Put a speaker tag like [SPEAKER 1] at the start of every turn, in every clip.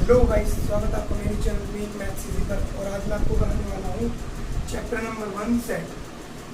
[SPEAKER 1] Hello guys, स्वागत है आपका मेरे चैनल में मैथ्स इजी पर। और आज मैं आपको कराने वाला हूँ चैप्टर नंबर 1 सेट।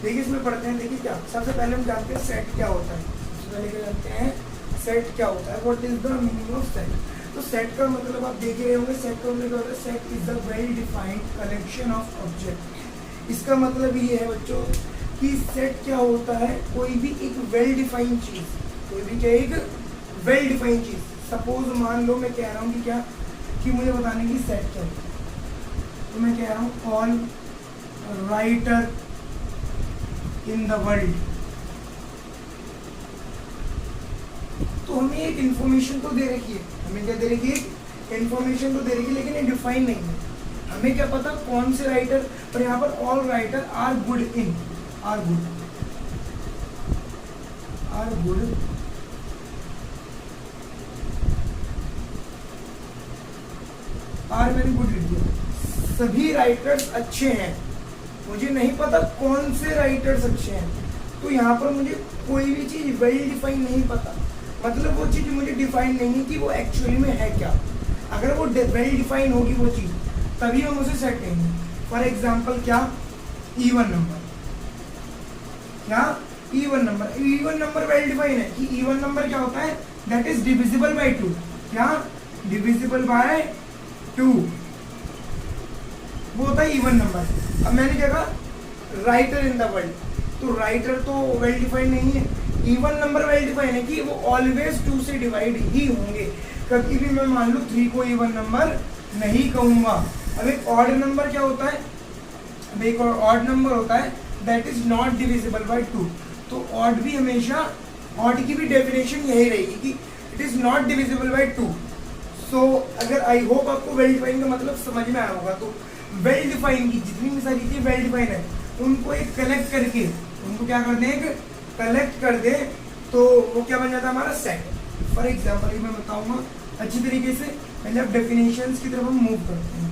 [SPEAKER 1] देखिए इसमें पढ़ते हैं। देखिए क्या सबसे पहले हम जानते हैं सेट क्या होता है। सबसे पहले क्या जानते हैं सेट क्या होता है, what is the meaning of set. तो सेट का मतलब आप देख रहे होंगे, सेट का मतलब क्या होता है, set is the well defined collection of object. इसका मतलब ये है बच्चों कि सेट क्या होता है, कोई भी एक वेल डिफाइंड चीज, कोई भी क्या एक वेल डिफाइंड चीज। सपोज मान लो मैं कह रहा हूँ कि क्या कि मुझे बताने की सेट क्या होता है, तो मैं कह रहा हूँ all writer in the world. तो हमें एक इंफॉर्मेशन तो दे रखी है, हमें क्या दे रखी है, इंफॉर्मेशन तो दे रखी है, लेकिन ये डिफाइन नहीं है। हमें क्या पता कौन से राइटर, पर यहाँ पर all writer are good in, are good are मैंने गुड लिख दिया। सभी राइटर्स अच्छे हैं, मुझे नहीं पता कौन से राइटर्स अच्छे हैं। तो यहाँ पर मुझे कोई भी चीज वेल डिफाइन नहीं पता, मतलब वो चीज मुझे डिफाइन नहीं है कि वो एक्चुअली में है क्या। अगर वो वेल डिफाइन होगी वो चीज, तभी हम उसे सेट कहेंगे। फॉर एग्जाम्पल क्या, इवन नंबर, क्या even number, even number well define है कि इवन नंबर क्या होता है, दैट इज डिविजिबल बाय 2। क्या डिविजिबल बाय 2 वो होता है इवन नंबर। अब मैंने क्या कहा राइटर इन द वर्ल्ड, तो राइटर तो वेल डिफाइंड नहीं है। इवन नंबर वेल डिफाइंड है कि वो ऑलवेज 2 से डिवाइड ही होंगे। कभी भी मैं मान लो 3 को इवन नंबर नहीं कहूंगा। अब एक ऑड नंबर क्या होता है, अब एक ऑड नंबर होता है that is not divisible by 2। तो ऑड भी हमेशा, ऑड की भी डेफिनेशन यही रहेगी कि it is not divisible by 2। सो अगर आई होप आपको वेल डिफाइन का मतलब समझ में आया होगा। तो वेल डिफाइन की जितनी भी सारी चीजें वेल डिफाइन है, उनको एक कलेक्ट करके, उनको क्या कर दें, एक कलेक्ट कर दे, तो वो क्या बन जाता है हमारा सेट। फॉर एग्जाम्पल मैं बताऊंगा अच्छी तरीके से, पहले आप डेफिनेशंस की तरफ हम मूव करते हैं।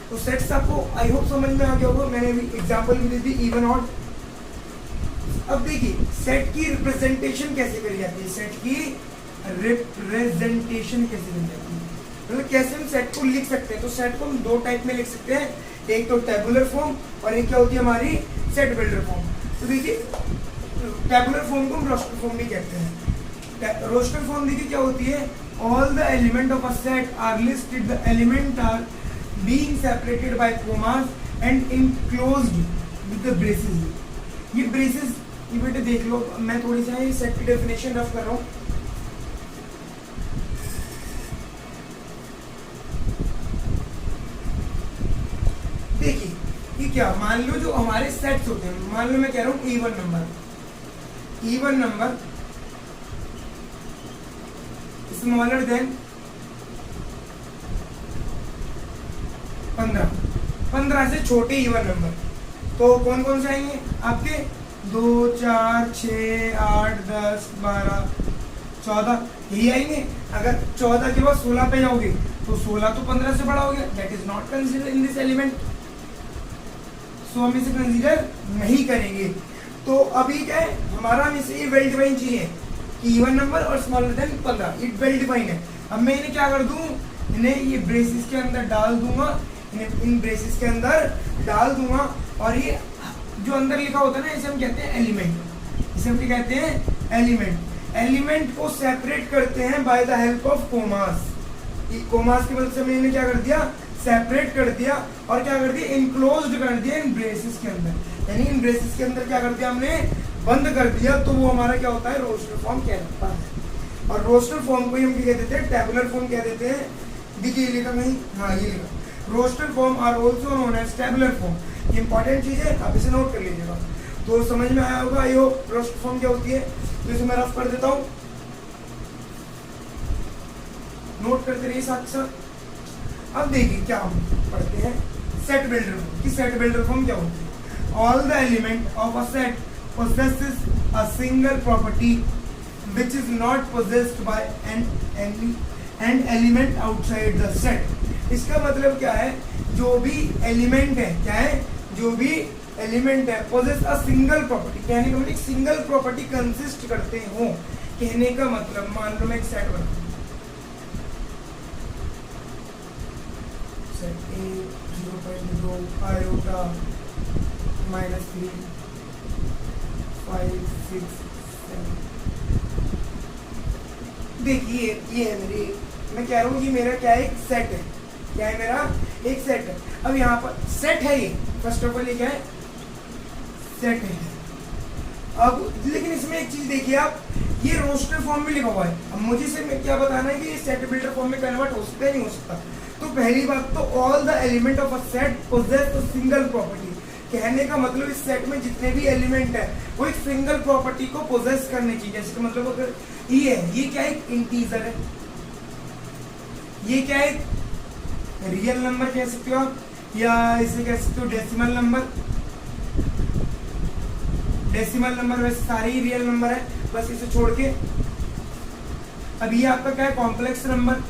[SPEAKER 1] तो सेट्स आपको आई होप समझ में आ गया होगा, मैंने भी एग्जाम्पल भी दी थी इवन ऑड। अब देखिए सेट की रिप्रेजेंटेशन कैसे करी जाती है, सेट की रिप्रेजेंटेशन कैसे करी जाती है, मतलब कैसे हम सेट को लिख सकते हैं। तो सेट को हम 2 टाइप में लिख सकते हैं, एक तो टेबुलर फॉर्म और एक क्या होती है हमारी सेट बिल्डर फॉर्म। तो देखिए टेबुलर फॉर्म को हम रोस्टर फॉर्म भी कहते हैं। रोस्टर फॉर्म देखिए क्या होती है, all the element of a set are listed, the element are being separated by commas and enclosed with the braces. ये ब्रेसेस ये बेटे देख लो, मैं थोड़ी सा सेट की डेफिनेशन रफ कर रहा हूँ। देखिए कि क्या मान लो जो हमारे सेट्स होते हैं, मान लो मैं कह रहा हूँ even number, even number smaller than 15 से छोटे इवन नंबर। तो कौन कौन से आएंगे आपके, 2 4 6 8 10 12 14 यही आएंगे। अगर 14 के बाद 16 पे जाओगे तो 16 तो 15 से बड़ा हो गया, that is not consider in this element. So हम इसे कंसीडर नहीं करेंगे। तो अभी क्या है हमारा, हम इसे वेल डिफाइन चाहिए कि इवन नंबर और smaller than 15, it well define है। अब मैं इन्हें क्या कर दूं, इन्हें ये ब्रेसेस के अंदर डाल दूंगा, इन्हें इन ब्रेसेस के अंदर डाल दूंगा। और ये जो अंदर लिखा होता है ना, इसे हम कहते हैं एलिमेंट, इसे हम क्या कहते हैं एलिमेंट। एलिमेंट को सेपरेट करते हैं by the help of commas. Commas की मदद से मैंने क्या कर दिया, सेपरेट कर दिया और क्या कर दिया, इनक्लोज्ड कर दिया इन ब्रेसेस के अंदर। यानी इन ब्रेसेस के अंदर क्या कर दिया हमने, बंद कर दिया। तो वो हमारा क्या होता है, रोस्टर फॉर्म कहलाता है। और रोस्टर फॉर्म को हम क्या देते हैं, टेबुलर फॉर्म कह देते हैं। देखिए लिखा नहीं, हाँ ये लिखा, roster form are also known as tabular form. ये इंपॉर्टेंट चीज है, आप इसे नोट कर लीजिएगा। तो समझ में आया होगा ये रोस्टर फॉर्म क्या होती है। तो इसे मैं रफ कर देता हूँ, नोट करते रहिए साथ साथ। अब देखिए क्या हम पढ़ते हैं सेट बिल्डर फॉर्म की। सेट बिल्डर फॉर्म क्या होती है, all the element of a set possesses a single property which is not possessed by an element outside the set। इसका मतलब क्या है, जो भी एलिमेंट है, क्या है, जो भी एलिमेंट है possess a single property, कहने का मतलब सिंगल प्रॉपर्टी कंसिस्ट करते हो। कहने का मतलब मान लो मैं एक सेट बनाऊं, सेट ए 0.2 आयोटा -3 5 6 7। देखिए ये है मेरी, मैं कह रहा हूँ ये मेरा क्या है, एक सेट है। क्या है मेरा, एक सेट है। अब यहाँ पर सेट है ये, फर्स्ट ऑफ ऑल ये क्या है, सेट है। अब लेकिन इसमें एक चीज देखिए आप, ये रोस्टर फॉर्म में लिखा हुआ है। अब मुझे सिर्फ क्या बताना है कि ये सेट बिल्डर फॉर्म में कन्वर्ट हो सकता है नहीं हो सकता। तो पहली बात तो all the element of a set possess a single property. कहने का मतलब इस सेट में जितने भी एलिमेंट है वो एक सिंगल प्रॉपर्टी को पोजेस करनी चाहिए। जैसे मतलब अगर ये है, ये क्या है, इंटीजर है, ये क्या है, रियल नंबर कह सकते हो आप, या इसे कह सकते हो डेसिमल नंबर। डेसिमल नंबर वैसे सारे ही रियल नंबर है, बस इसे छोड़ के। अब ये आपका क्या है, कॉम्प्लेक्स नंबर।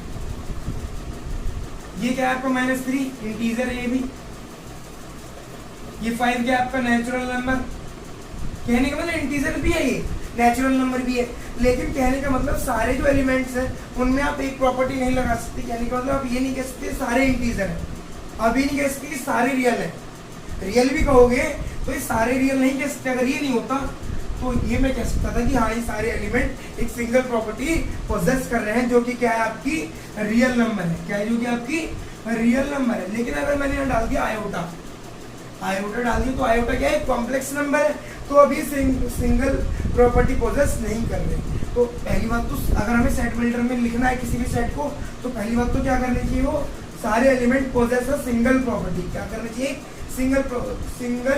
[SPEAKER 1] ये क्या है आपका -3, इंटीजर है ये भी। ये 5 क्या है आपका नेचुरल नंबर। कहने का मतलब इंटीजर भी है, ये नेचुरल नंबर भी है। लेकिन कहने का मतलब सारे जो एलिमेंट्स हैं उनमें आप एक प्रॉपर्टी नहीं लगा सकते। कहने का मतलब आप ये नहीं कह सकते सारे इंटीजर हैं, अब ये नहीं कह सकते कि सारे रियल है। रियल भी कहोगे तो ये सारे रियल नहीं कह सकते। अगर ये नहीं होता तो ये मैं कह सकता था कि हाँ ये सारे एलिमेंट एक सिंगल प्रॉपर्टी पोजेस कर रहे हैं, जो कि क्या है, आपकी रियल नंबर है। क्या है, जो कि आपकी रियल नंबर है। लेकिन अगर मैंने यहाँ डाल दिया आयोटा, आयोटा डाल दिया तो आयोटा क्या है, कॉम्प्लेक्स नंबर है, तो अभी सिंगल प्रॉपर्टी पोजेस नहीं कर रहे। तो पहली बात तो अगर हमें सेट बिल्डर में लिखना है किसी भी सेट को, तो पहली बात तो क्या करनी चाहिए, वो सारे element possess a single property. क्या करना चाहिए, सिंगल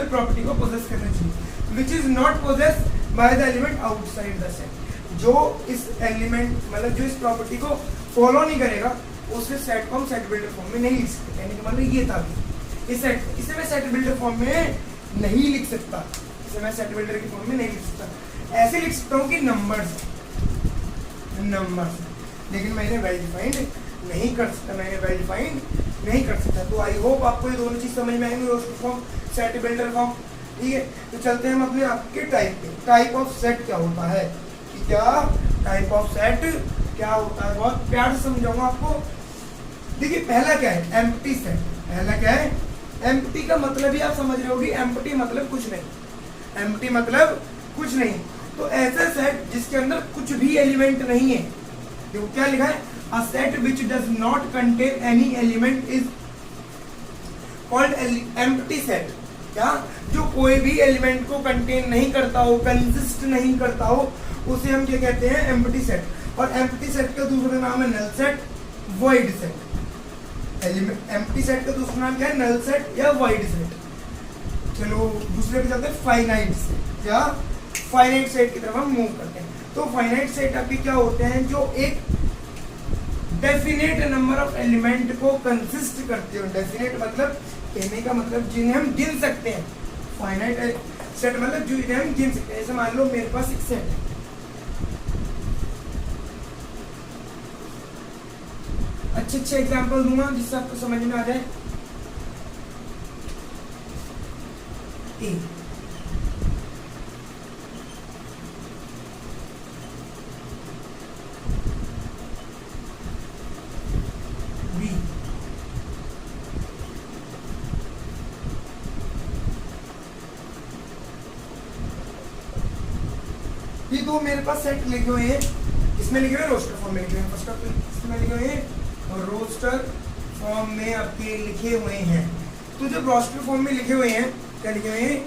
[SPEAKER 1] प्रॉपर्टी को पोजेस करना चाहिए, which is not possess by the element outside the set. जो इस एलिमेंट मतलब जो इस प्रॉपर्टी को फॉलो नहीं करेगा उसके सेट को हम सेट बिल्डर फॉर्म में नहीं लिख सकते। यानी कि मतलब ये था इसे मैं सेट बिल्डर फॉर्म में नहीं लिख सकता, इसे मैं सेट बिल्डर की फॉर्म में नहीं लिख सकता। ऐसे लिख सकता हूँ कि नंबर्स, लेकिन मैंने वेल डिफाइंड नहीं कर सकता, नहीं कर सकता। तो आई होप आपको ये दोनों चीज समझ में आएंगे, roster form, set builder form. ठीक है, तो चलते हैं हम अपने आपके टाइप पे। टाइप ऑफ सेट क्या होता है, कि क्या टाइप ऑफ सेट क्या होता है, बहुत प्यार से समझाऊंगा आपको। देखिए पहला क्या है, एम्प्टी सेट। पहला क्या है, एम्प्टी का मतलब ही आप समझ रहे होगी, एम्प्टी मतलब कुछ नहीं, एम्प्टी मतलब कुछ नहीं। तो ऐसा सेट जिसके अंदर कुछ भी एलिमेंट नहीं है, देखो क्या लिखा है, a set which does not contain any element is called empty set। क्या, जो कोई भी एलिमेंट को कंटेन नहीं करता हो, कंसिस्ट नहीं करता हो, उसे हम क्या कहते हैं, एम्प्टी सेट। और एम्प्टी सेट का दूसरा नाम है null set, void set. Empty set का दूसरा नाम क्या है, नल सेट या वॉइड सेट। चलो दूसरे पे चलते हैं, फाइनाइट सेट। क्या, फाइनाइट सेट की तरफ हम मूव करते हैं। तो फाइनाइट सेट आपके क्या होते हैं, जो एक डेफिनेट नंबर ऑफ एलिमेंट को कंसिस्ट करते हो। डेफिनेट मतलब कहने का मतलब जिन्हें हम गिन सकते हैं। फाइनाइट सेट मतलब जो इन्हें हम गिन सकते हैं। जैसे मान लो मेरे पास एक सेट है, अच्छे एग्जांपल दूंगा जिससे आपको समझ में आ जाए। ए, बी, ये दो मेरे पास सेट लिखे हुए हैं। इसमें लिखे हुए रोस्टर फॉर्म में लिखे हुए हैं, फर्स्ट ऑफ इसमें लिखे हुए हैं और रोस्टर फॉर्म में आपके लिखे हुए हैं। तो जब रोस्टर फॉर्म में लिखे हुए हैं, क्या लिखे हुए हैं,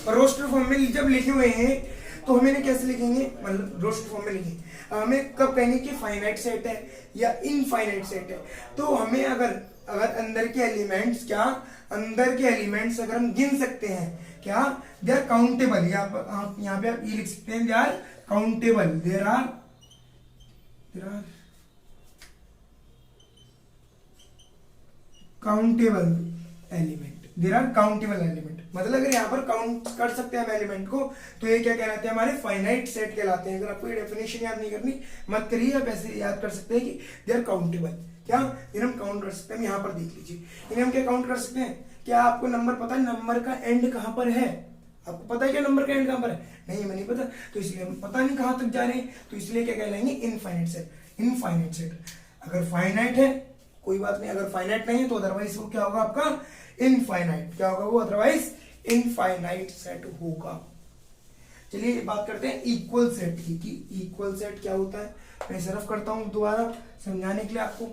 [SPEAKER 1] रोस्टर फॉर्म में जब लिखे हुए हैं तो हमें इन्हें कैसे लिखेंगे, मतलब रोस्टर फॉर्म में लिखेंगे। हमें कब कहेंगे कि फाइनाइट सेट है या इनफाइनाइट सेट है। तो हमें अगर अंदर के एलिमेंट्स, क्या अंदर के एलिमेंट्स अगर हम गिन सकते हैं, क्या दे आर काउंटेबल। यहाँ पे आप ये लिख सकते हैं, they are countable, there are countable element, there are countable element. मतलब अगर यहाँ पर काउंट कर सकते हैं हम एलिमेंट को, तो ये क्या कहलाते हैं, हमारे फाइनाइट सेट कहलाते हैं। अगर आपको ये डेफिनेशन याद नहीं करनी मत करिए, आप ऐसे याद कर सकते हैं कि दे आर काउंटेबल। क्या, इन्हें हम काउंट कर सकते हैं। यहाँ पर देख लीजिए, इन्हें हम क्या काउंट कर सकते हैं। क्या आपको नंबर पता है नंबर का एंड कहाँ पर है, आपको पता है क्या नंबर का एंड कहाँ पर है, नहीं हमें नहीं पता, तो इसलिए हम पता नहीं कहाँ तक जा रहे हैं, तो इसलिए क्या कहलाएंगे, इनफाइनाइट सेट। इनफाइनाइट सेट अगर फाइनाइट है कोई बात नहीं, अगर फाइनाइट नहीं है तो अदरवाइज वो क्या होगा आपका इनफाइनाइट, क्या होगा वो अदरवाइज इनफाइनाइट सेट होगा। चलिए बात करते हैं इक्वल सेट की कि इक्वल सेट क्या होता है। मैं सिर्फ करता हूं दोबारा समझाने के लिए आपको।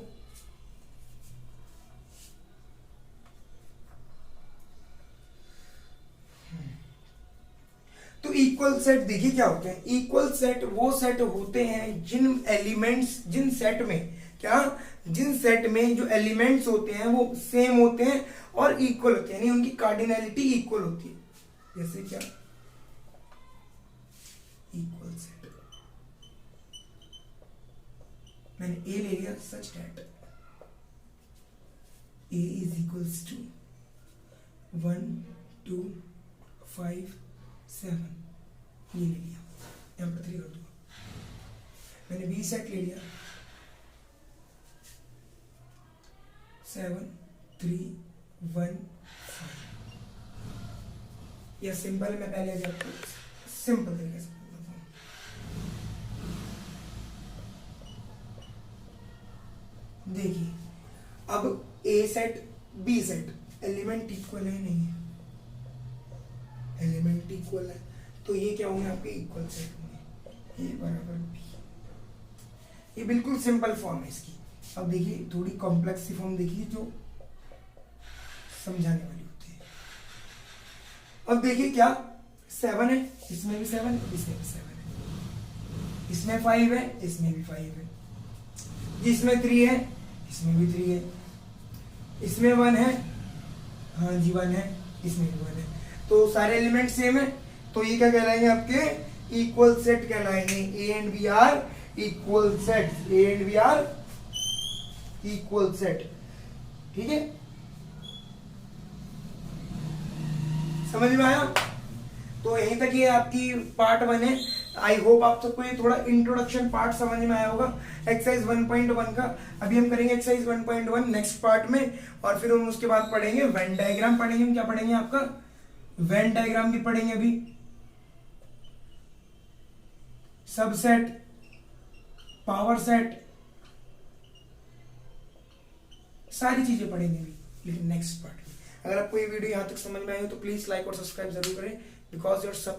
[SPEAKER 1] तो इक्वल सेट देखिए क्या होते हैं। इक्वल सेट वो सेट होते हैं जिन एलिमेंट्स, जिन सेट में क्या, जिन सेट में जो एलिमेंट्स होते हैं वो सेम होते हैं और इक्वल होते हैं, यानी उनकी कार्डिनैलिटी इक्वल होती है। जैसे क्या, इक्वल सेट मैंने ए ले लिया such that A is equals to 1 2 5 7, ये ले लिया, यहां पर 3 कर दूंगा। मैंने बी सेट ले लिया 7 3 1 5। यह सिंपल है, मैं पहले आपको सिंपल तरीके से बताता हूं। देखिए अब A set B set element equal है नहीं है, एलिमेंट इक्वल है तो ये क्या होंगे आपके इक्वल सेट होंगे। ए बराबर बी, ये बिल्कुल सिंपल फॉर्म है इसकी। अब देखिए थोड़ी कॉम्प्लेक्स सी फॉर्म देखिए जो समझाने वाली होती है। अब देखिए क्या 7 है, इसमें भी 7 है, इसमें भी 7 है, इसमें 5 है, इसमें भी 5 है, इसमें 3 है, इसमें भी 3 है, इसमें 1 है, हाँ जी 1 है, इसमें भी 1 है। तो सारे एलिमेंट सेम है, तो ये क्या कहलाएंगे आपके इक्वल सेट कहलाएंगे। A and B are equal set, A and B are equal set, ठीक है, समझ में आया। तो यहीं तक ये आपकी पार्ट 1 है। आई होप आप सबको ये थोड़ा इंट्रोडक्शन पार्ट समझ में आया होगा एक्सरसाइज 1.1 का। अभी हम करेंगे एक्सरसाइज 1.1 नेक्स्ट पार्ट में, और फिर हम उसके बाद पढ़ेंगे वेन डायग्राम पढ़ेंगे। हम क्या पढ़ेंगे आपका वेन डायग्राम भी पढ़ेंगे, अभी सबसेट, पावर सेट, सारी चीजें पढ़ेंगे अभी, लेकिन नेक्स्ट पार्ट में। अगर आपको ये वीडियो यहां तक समझ में आई हो तो प्लीज लाइक और सब्सक्राइब जरूर करें, बिकॉज योर सब